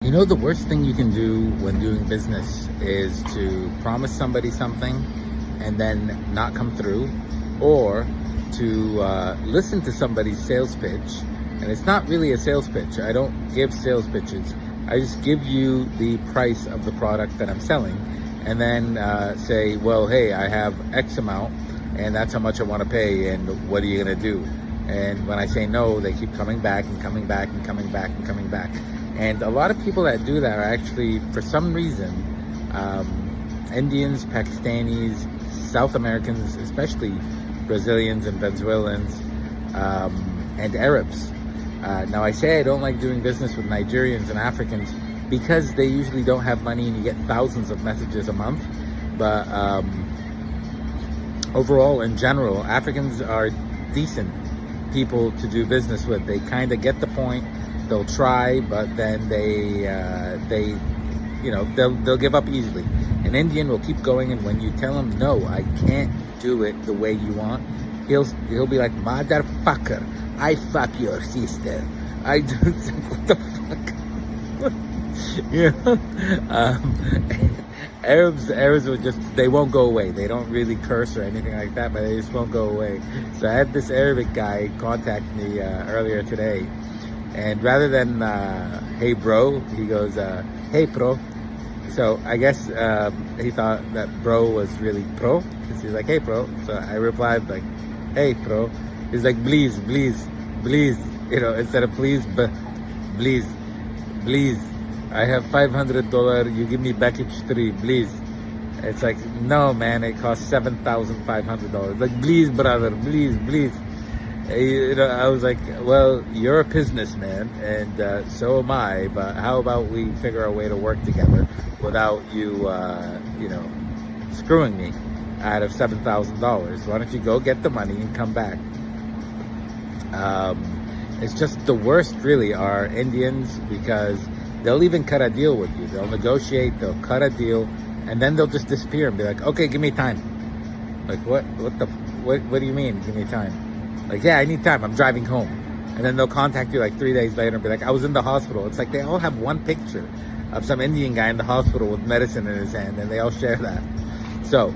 You know, the worst thing you can do when doing business is to promise somebody something and then not come through, or to listen to somebody's sales pitch. And it's not really a sales pitch. I don't give sales pitches. I just give you the price of the product that I'm selling, and then say, well, hey, I have X amount and that's how much I want to pay, and what are you going to do? And when I say no, they keep coming back and coming back and coming back and coming back. And a lot of people that do that are actually, for some reason, Indians, Pakistanis, South Americans, especially Brazilians and Venezuelans, and Arabs. Now, I say I don't like doing business with Nigerians and Africans because they usually don't have money and you get thousands of messages a month. But overall, in general, Africans are decent people to do business with. They kind of get the point. They'll try, but then they'll give up easily. An Indian will keep going, and when you tell him, no, I can't do it the way you want, he'll be like, motherfucker, I fuck your sister. I do. What the fuck? You know? Arabs will they won't go away. They don't really curse or anything like that, but they just won't go away. So I had this Arabic guy contact me earlier today, and rather than hey bro, he goes hey pro. So I guess he thought that bro was really pro, because he's like, hey pro. So I replied like, hey pro. He's like, please, instead of please, but please. I have $500. You give me package 3, please. It's like, no, man. It costs $7,500. Like, please, brother, please. I was like, well, you're a businessman, and so am I. But how about we figure a way to work together without you, screwing me out of $7,000? Why don't you go get the money and come back? It's just the worst, really, are Indians, because they'll even cut a deal with you. They'll negotiate, they'll cut a deal, and then they'll just disappear and be like, okay, give me time. Like, what do you mean, give me time? Like, yeah, I need time, I'm driving home. And then they'll contact you like 3 days later and be like, I was in the hospital. It's like they all have one picture of some Indian guy in the hospital with medicine in his hand, and they all share that. So,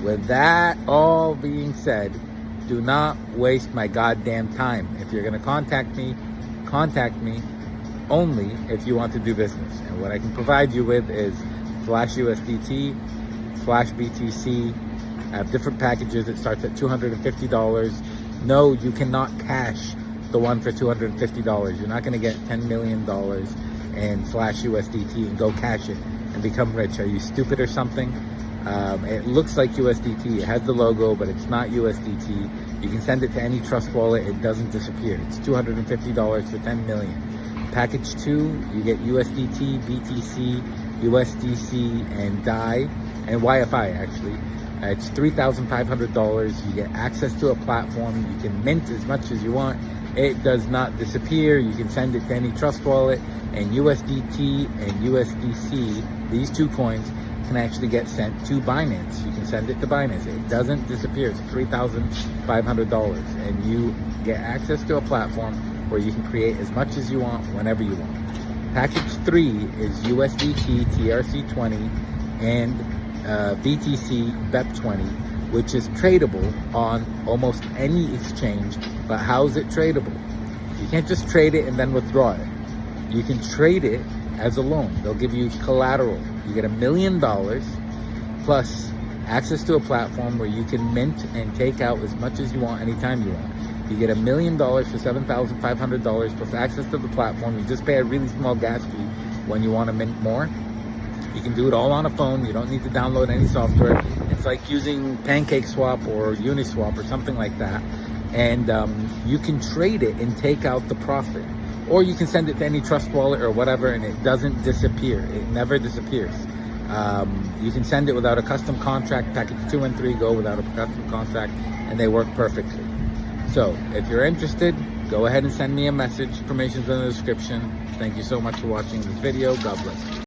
with that all being said, do not waste my goddamn time. If you're gonna contact me only if you want to do business. And what I can provide you with is Flash USDT, Flash BTC. I have different packages. It starts at $250. No, you cannot cash the one for $250. You're not going to get $10 million in Flash USDT and go cash it and become rich. Are you stupid or something? It looks like USDT. It has the logo, but it's not USDT. You can send it to any trust wallet. It doesn't disappear. It's $250 for 10 million. Package 2, you get USDT, BTC, USDC, and DAI, and YFI actually. It's $3,500. You get access to a platform. You can mint as much as you want. It does not disappear. You can send it to any trust wallet, and USDT and USDC, these two coins, can actually get sent to Binance. You can send it to Binance. It doesn't disappear. It's $3,500, and you get access to a platform where you can create as much as you want, whenever you want. Package 3 is USDT Trc20 and BTC BEP20, which is tradable on almost any exchange. But how is it tradable? You can't just trade it and then withdraw it. You can trade it as a loan. They'll give you collateral. You get $1 million plus access to a platform where you can mint and take out as much as you want anytime you want. You get $1 million for $7,500 plus access to the platform. You just pay a really small gas fee when you want to mint more. You can do it all on a phone. You don't need to download any software. It's like using PancakeSwap or Uniswap or something like that. And you can trade it and take out the profit. Or you can send it to any trust wallet or whatever, and it doesn't disappear. It never disappears. You can send it without a custom contract. Package 2 and 3 go without a custom contract, and they work perfectly. So if you're interested, go ahead and send me a message. Information's in the description. Thank you so much for watching this video. God bless you.